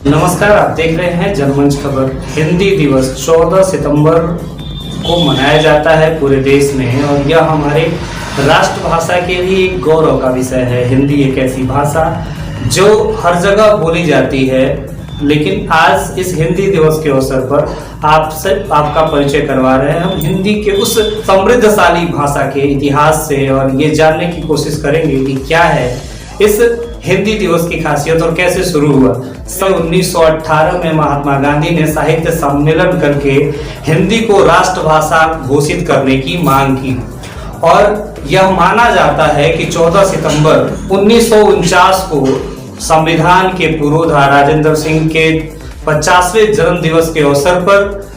नमस्कार, आप देख रहे हैं जनमंच खबर। हिंदी दिवस 14 सितंबर को मनाया जाता है पूरे देश में और यह हमारे राष्ट्रभाषा के लिए एक गौरव का विषय है। हिंदी एक ऐसी भाषा जो हर जगह बोली जाती है, लेकिन आज इस हिंदी दिवस के अवसर पर आपसे आपका परिचय करवा रहे हैं। हम हिंदी के उस समृद्धशाली भाषा के इतिहास से और ये जानने की कोशिश करेंगे कि क्या है इस हिंदी दिवस की खासियत और कैसे शुरू हुआ। सन 1918 में महात्मा गांधी ने साहित्य सम्मेलन करके हिंदी को राष्ट्रभाषा घोषित करने की मांग की और यह माना जाता है कि 14 सितंबर 1949 को संविधान के पुरोधा राजेंद्र सिंह के 50वें जन्म दिवस के अवसर पर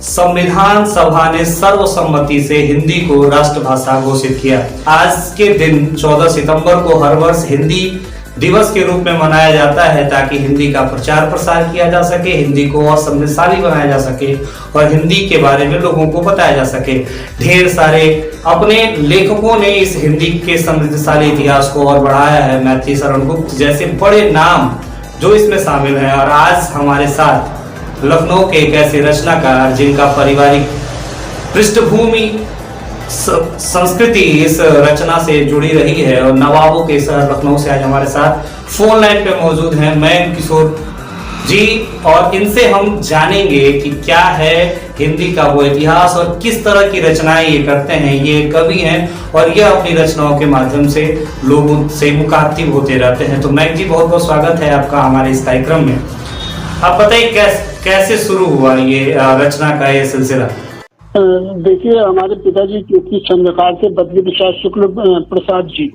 संविधान सभा ने सर्वसम्मति से हिंदी को राष्ट्रभाषा घोषित किया। आज के दिन 14 सितंबर को हर वर्ष हिंदी दिवस के रूप में मनाया जाता है ताकि हिंदी का प्रचार प्रसार किया जा सके, हिंदी को और समृद्धशाली बनाया जा सके और हिंदी के बारे में लोगों को बताया जा सके। ढेर सारे अपने लेखकों ने इस हिंदी के समृद्धशाली इतिहास को और बढ़ाया है। मैथिली शरण गुप्त जैसे बड़े नाम जो इसमें शामिल हैं। और आज हमारे साथ लखनऊ के एक ऐसे रचनाकार जिनका पारिवारिक पृष्ठभूमि संस्कृति इस रचना से जुड़ी रही है और नवाबों के शहर लखनऊ से आज हमारे साथ फोन लाइन पे मौजूद हैं मयंक किशोर जी, और इनसे हम जानेंगे कि क्या है हिंदी का वो इतिहास और किस तरह की रचनाएं ये करते हैं। ये कवि हैं और ये अपनी रचनाओं के माध्यम से लोगों से मुखातिब होते रहते हैं। तो मयंक जी, बहुत बहुत स्वागत है आपका हमारे इस कार्यक्रम में। आप बताइए कैसे शुरू हुआ ये रचना का ये सिलसिला। देखिए, हमारे पिताजी क्योंकि चंद्रकार के बद्री प्रसाद शुक्ल प्रसाद जी,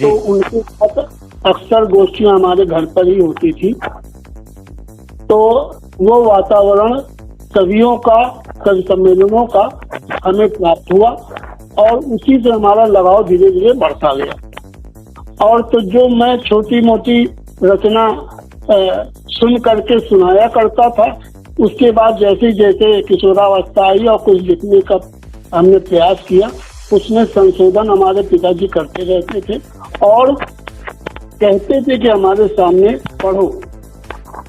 तो उनके साथ अक्सर गोष्ठियां हमारे घर पर ही होती थी। तो वो वातावरण कवियों का, कवि सम्मेलनों का हमें प्राप्त हुआ और उसी से हमारा लगाव धीरे धीरे बढ़ता गया। और तो जो मैं छोटी मोटी रचना सुन करके सुनाया करता था, उसके बाद जैसे जैसे किशोरावस्था आई और कुछ लिखने का हमने प्रयास किया, उसमें संशोधन हमारे पिताजी करते रहते थे और कहते थे कि हमारे सामने पढ़ो।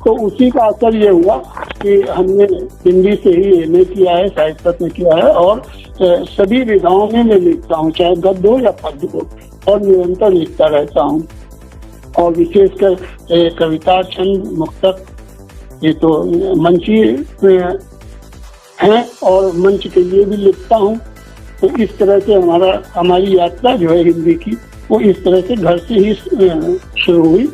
तो उसी का असर ये हुआ कि हमने हिंदी से ही एमए किया है, साहित्य में किया है और सभी विधाओं में मैं लिखता हूँ, चाहे गद्य हो या पद्य हो, और निरंतर लिखता रहता हूँ। और विशेषकर कविता, छंद, मुक्तक, ये तो मंची हैं और मंच के लिए भी लिखता हूँ। तो इस तरह से हमारी यात्रा जो है हिंदी की, वो इस तरह से घर से ही शुरू हुई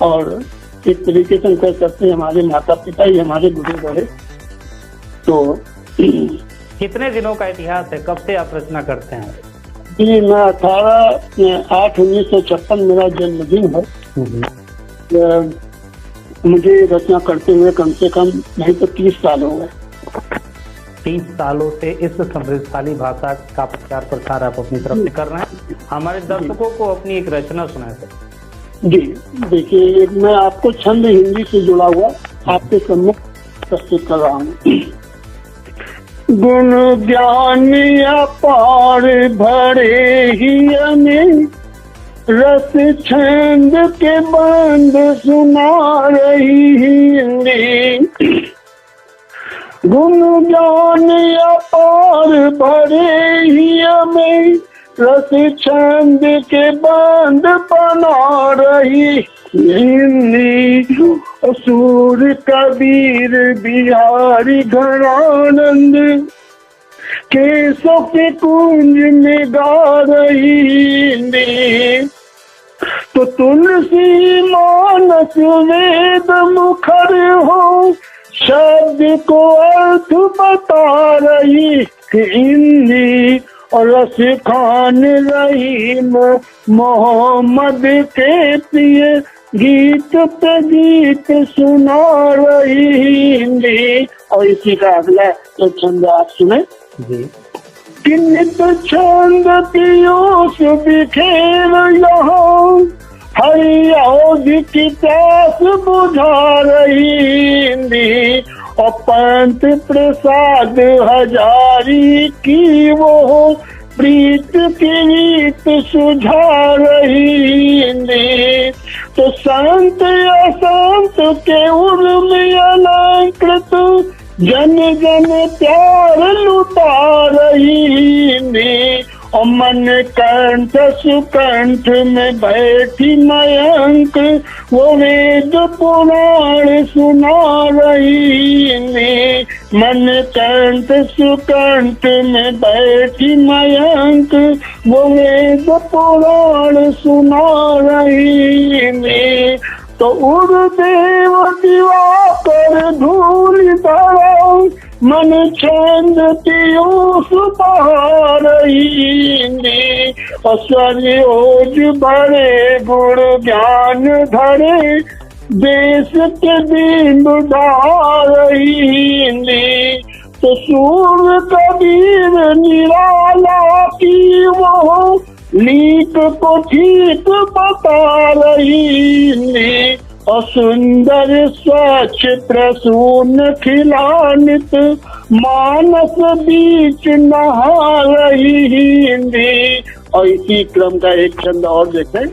और एक तरीके से हम कह सकते हैं हमारे माता पिता ही हमारे गुरु रहे। तो कितने दिनों का इतिहास है, कब से आप रचना करते हैं? जी, मैं 18/8/1956 मेरा जन्मदिन है। मुझे रचना करते हुए कम से कम नहीं तो 30 साल हो गए। 30 सालों से इस समृद्धशाली भाषा का प्रचार प्रसार आप अपनी तरफ से कर रहे हैं। हमारे दर्शकों को अपनी एक रचना सुनाए सर। जी, देखिए, मैं आपको छंद हिंदी से जुड़ा हुआ आपके सम्मुख प्रस्तुत कर रहा हूँ। गुण ज्ञान अपार भरे ही हमें, रस छंद के बंद सुना रही हिंदी। गुण ज्ञान अपार भरे ही हमें, रस छंद के बंद बना रही हिंदी। असुर कबीर बिहारी घनानंद, केसों के कुंज में गा रही हिंदी। तो तुलसी मानस वेद मुखर हो, शब्द को अर्थ बता रही हिंदी। और रस खान रही मोहम्मद के प्रिय, गीत पे गीत सुना रही हिंदी। और इसी का अगला एक छंद आप सुने। किन्नित छंद पीयूष बिखेर यहाँ, हरियाउद की प्यास बुझा रही हिंदी। और पंत प्रसाद हजारी की वो प्रीत की रीत सुझा रही हिंदी। तो संत असंत के उर्म अलंकृत जन जन प्यार लुटा रही ने, और मन कंठ सुकंठ में बैठी मयंक वो वेद पुराण सुना रही ने। मन कंठ सुकंठ में बैठी मयंक वो वेद पुराण सुना रही ने। तो उर्देव दिवाकर धूल धरा मन छंद पीयूष बहा रही ने। और ओज बड़े गुण ज्ञान धरे देश के दीन बढ़ा रही ने। तो सूर कबीर निराला की वो लीक को ठीक बता रही ने। और सुंदर स्वच्छ प्रसून खिलानित मानस बीच नहा रही ने। और इसी क्रम का एक छंद और देखें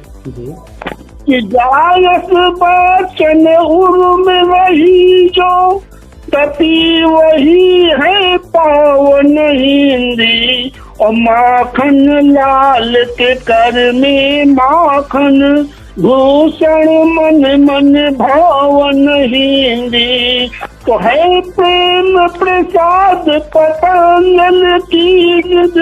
कि जायस बचन उर्म रही जो तपी वही है पावन हिंदी। और माखन लाल के कर में माखन भूषण मन मन भावन हिंदी। तो है प्रेम प्रसाद पतंजल की गिद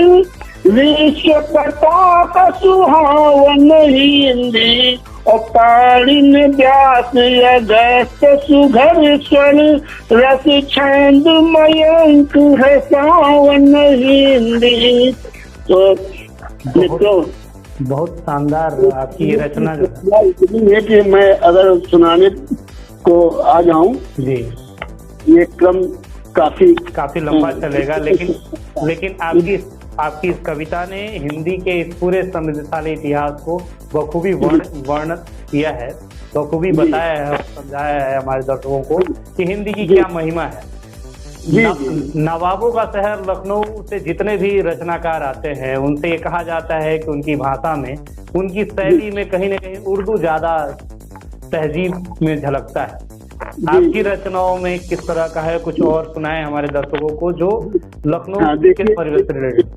विश्व पताक सुहावन हिंदी। और पाणिन व्यास अगस्त सुघर स्वर रस छंद मयंक है सावन हिंदी। तो मित्रों बहुत शानदार आपकी ये रचना है कि मैं अगर सुनाने को आ जाऊं जी, ये क्रम काफी लंबा चलेगा, लेकिन आपकी इस कविता ने हिंदी के इस पूरे समृद्धशाली इतिहास को बखूबी वर्णन किया है, बखूबी बताया है, समझाया है हमारे दर्शकों को कि हिंदी की क्या महिमा है। नवाबों का शहर लखनऊ से जितने भी रचनाकार आते हैं उनसे ये कहा जाता है कि उनकी भाषा में, उनकी शैली में कहीं न कहीं उर्दू ज्यादा तहजीब में झलकता है। आपकी रचनाओं में किस तरह का है, कुछ और सुनाए हमारे दर्शकों को जो लखनऊ के परिवेश से रिलेटेड।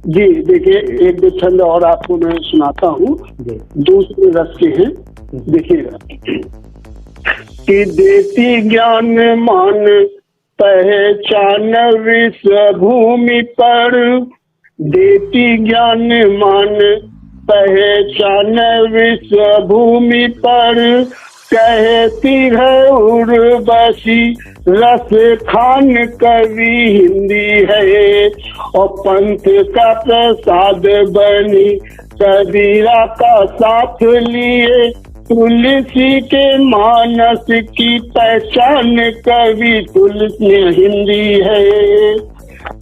जी देखिए, एक दो छंद और आपको मैं सुनाता हूँ, दूसरे रस के हैं। देखिएगा कि देती ज्ञान मान पहचान विश्व भूमि पर, देती ज्ञान मान पहचान विश्व भूमि पर, कहती है उर्वशी रस खान कवि हिंदी है। और पंथ का प्रसाद बनी कबीरा का साथ लिए, तुलसी के मानस की पहचान कवि तुलसी हिंदी है।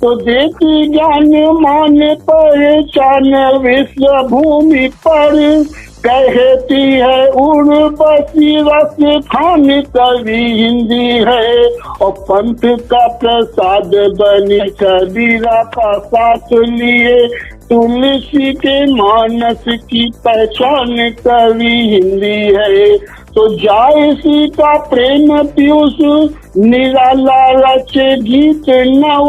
तो देती ज्ञान मान पहचान विश्व भूमि पर, कहती है उर्वशी रस खान कवि हिंदी है। और पंथ का प्रसाद बनी कबीरा का साथ लिए, तुलसी के मानस की पहचान कवि हिंदी है। तो जायसी का प्रेम पीयूष निराला रचे गीत नव,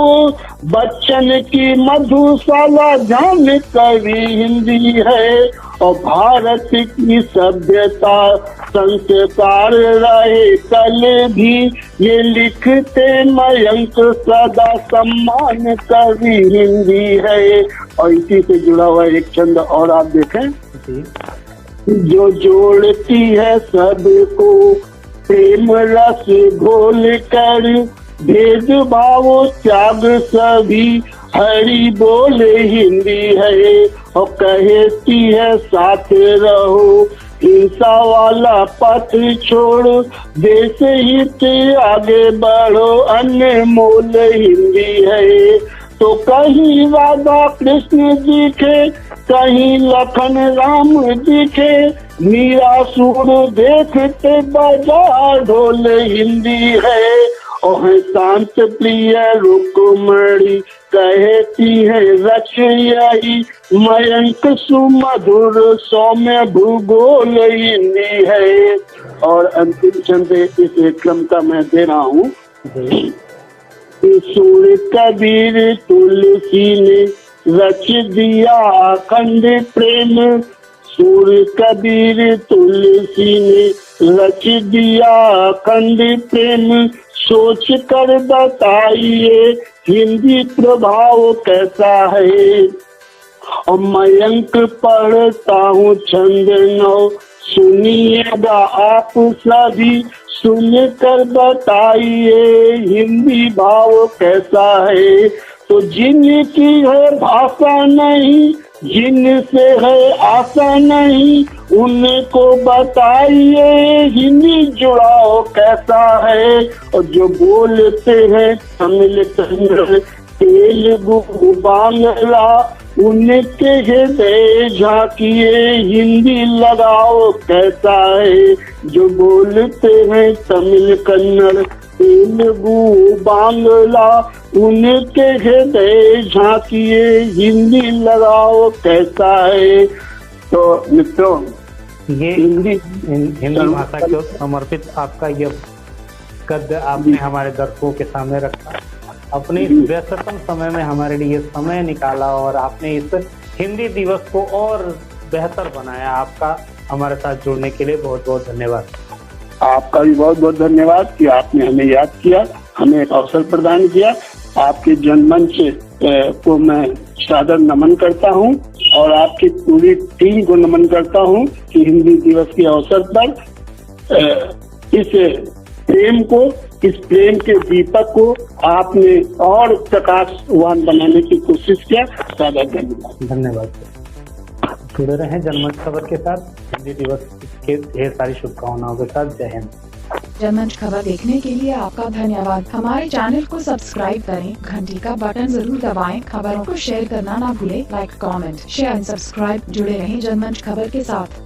बच्चन की मधुशाला जान कवि हिंदी है। और भारत की सभ्यता संस्कार रहे कल भी, ये लिखते मयंक सदा सम्मान कवि हिंदी है। और इसी से जुड़ा हुआ एक छंद और आप देखें, जो जोड़ती है सबको प्रेम रस घोल कर, भेदभाव त्याग सभी हरि बोले हिंदी है। और कहती है साथ रहो हिंसा वाला पथ छोड़ो, देश हित आगे बढ़ो अनमोल हिंदी है। तो कहीं राधा कृष्ण दिखे, कहीं लखन राम दिखे, मीरा सुर देखते बजा ढोल हिंदी है। और है शांत प्रिय रुक्मणी कहती है रच यही मयंक सुमधुर सौम्य भूगोल इन्हीं है। और अंतिम छंद इस क्रम का मैं दे रहा हूँ। सूर्य कबीर तुलसी ने रच दिया अखंड प्रेम, सूर्य कबीर तुलसी ने रच दिया अखंड प्रेम, सोच कर बताइए हिंदी प्रभाव कैसा है। और मयंक पढ़ता हूँ छंद नौ, सुनिएगा आप सभी, सुन कर बताइए हिंदी भाव कैसा है। तो जिनकी है भाषा नहीं, जिनसे है आशा नहीं, उनको बताइए हिंदी जुड़ाव कैसा है। और जो बोलते हैं तमिल कन्नड़ तेलुगु बांग्ला, उनके हृदय झांकिए हिंदी लगाओ कैसा है। जो बोलते हैं तमिल कन्नड़ तेलुगु बांग्ला, उनके हृदय झांकिए हिंदी लगाओ कैसा है। तो मित्रों, ये हिंदी भाषा को समर्पित आपका ये गद्य आपने हमारे दर्शकों के सामने रखा, अपने इस व्यस्ततम समय में हमारे लिए समय निकाला और आपने इस हिंदी दिवस को और बेहतर बनाया। आपका हमारे साथ जुड़ने के लिए बहुत बहुत धन्यवाद। आपका भी बहुत बहुत धन्यवाद कि आपने हमें याद किया, हमें एक अवसर प्रदान किया। आपके जनमंच को मैं सादर नमन करता हूं और आपकी पूरी टीम को नमन करता हूं कि हिंदी दिवस के अवसर पर इस प्रेम को, इस प्रेम के दीपक को आपने और प्रकाशवान बनाने की कोशिश किया। सादर धन्यवाद। धन्यवाद। जुड़े रहें जनमंच खबर के साथ। हिंदी दिवस के ढेर सारी शुभकामनाओं के साथ। जय हिंद। जनमंच खबर देखने के लिए आपका धन्यवाद। हमारे चैनल को सब्सक्राइब करें, घंटी का बटन जरूर दबाएं, खबरों को शेयर करना ना भूलें। Like, comment, share and subscribe. जुड़े रहें जनमंच खबर के साथ।